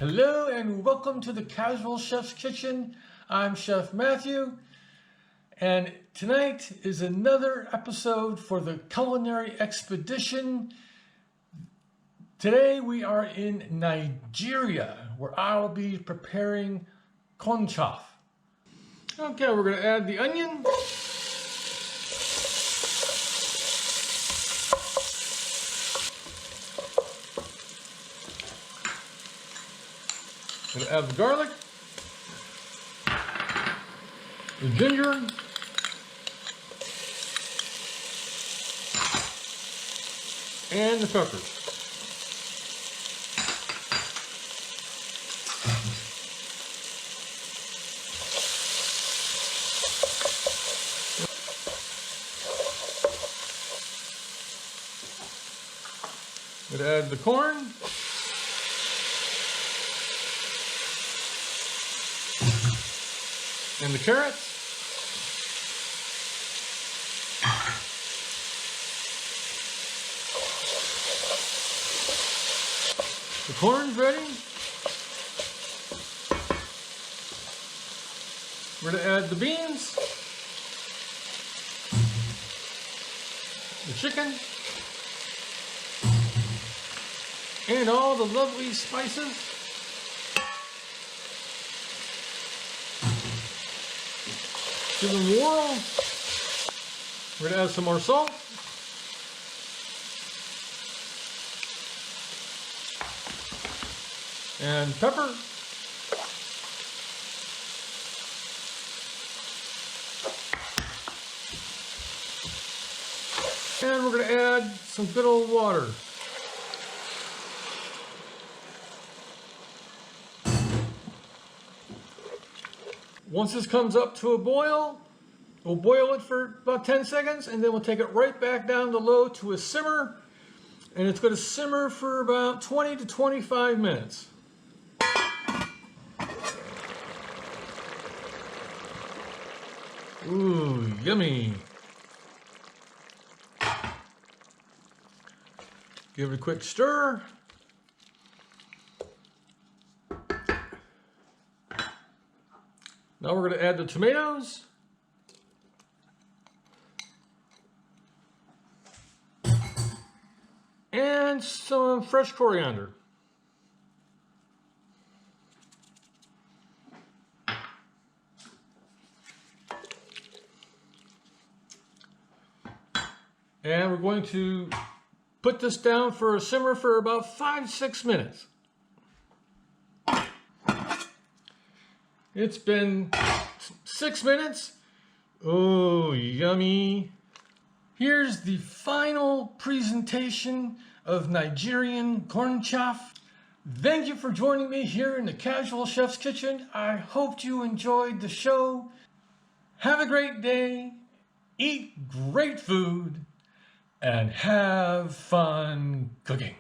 Hello and welcome to the Casual Chef's Kitchen. I'm Chef Matthew, and tonight is another episode for the culinary expedition. Today we are in Nigeria, where I'll be preparing Cornchaff. Okay, we're going to add the onion. I'm going to add the garlic, the ginger, and the peppers. I'm going to add the corn. And the carrots. The corn's ready. We're going to add the beans, the chicken, and all the lovely spices. Give them a whirl. We're going to add some more salt. And pepper. And we're going to add some good old water. Once this comes up to a boil, we'll boil it for about 10 seconds and then we'll take it right back down to low to a simmer, and it's going to simmer for about 20 to 25 minutes. Ooh, yummy. Give it a quick stir. Now we're going to add the tomatoes. And some fresh coriander. And we're going to put this down for a simmer for about 5-6 minutes. It's been 6 minutes. Oh, yummy. Here's the final presentation of Nigerian cornchaff. Thank you for joining me here in the Casual Chef's Kitchen. I hope you enjoyed the show. Have a great day, eat great food, and have fun cooking.